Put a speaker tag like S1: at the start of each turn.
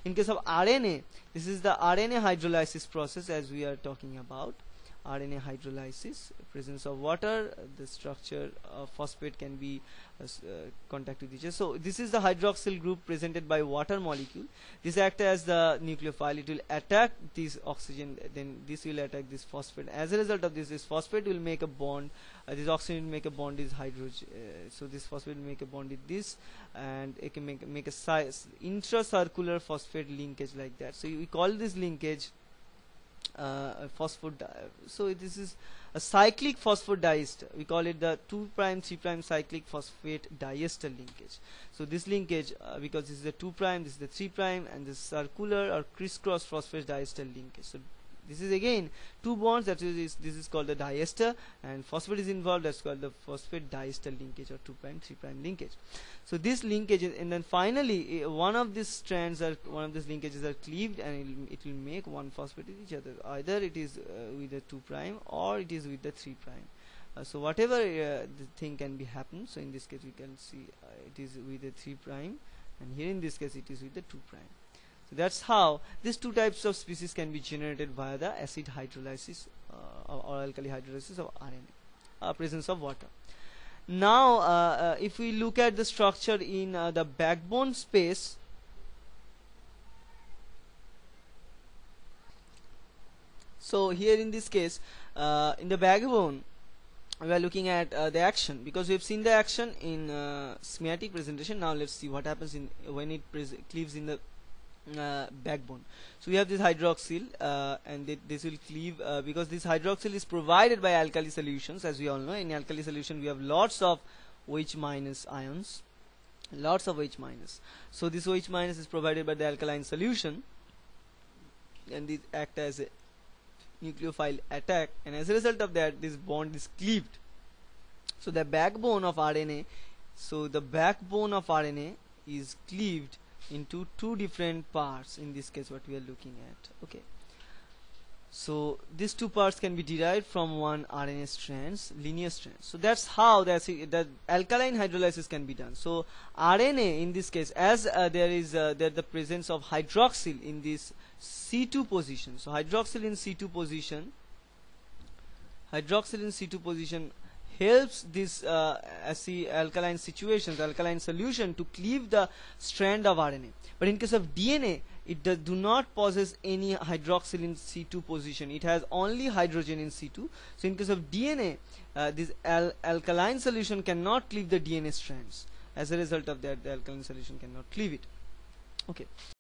S1: In case of RNA, this is the RNA hydrolysis process as we are talking about. RNA hydrolysis, presence of water, the structure of phosphate can be contact with each other. So this is the hydroxyl group presented by water molecule. This acts as the nucleophile. It will attack this oxygen, then this will attack this phosphate. As a result of this, this phosphate will make a bond, this oxygen will make a bond with hydrogen, so this phosphate will make a bond with this, and it can make a intracircular phosphate linkage like that. So we call this linkage so this is a cyclic phosphodiester. We call it the 2' 3' cyclic phosphate diester linkage. So this linkage, because this is the 2', this is the 3', and this circular or crisscross phosphate diester linkage. So this is again two bonds, this is called the diester, and phosphate is involved, that's called the phosphate diester linkage or 2', 3' linkage. So this linkage, and then finally one of these strands or one of these linkages are cleaved, and it will make one phosphate with each other. Either it is with the 2' or it is with the 3'. So whatever the thing can be happen. So in this case we can see it is with the 3', and here in this case it is with the 2'. So that's how these two types of species can be generated via the acid hydrolysis or alkali hydrolysis of RNA, presence of water. Now if we look at the structure in the backbone space, so here in this case in the backbone we are looking at the action, because we have seen the action in schematic presentation. Now let's see what happens in when it cleaves in the backbone. So we have this hydroxyl and this will cleave because this hydroxyl is provided by alkali solutions. As we all know, in alkali solution we have lots of OH minus ions, lots of OH minus. So this OH minus is provided by the alkaline solution, and this act as a nucleophile attack, and as a result of that this bond is cleaved. So the backbone of RNA, is cleaved into two different parts. In this case what we are looking at. Okay, so these two parts can be derived from one RNA strands, linear strands. So that's how the alkaline hydrolysis can be done. So RNA in this case, as there is the presence of hydroxyl in this C2 position. So hydroxyl in C2 position helps this alkaline solution to cleave the strand of RNA. But in case of DNA, it do not possess any hydroxyl in C2 position. It has only hydrogen in C2. So in case of DNA, this alkaline solution cannot cleave the DNA strands. As a result of that, the alkaline solution cannot cleave it. Okay.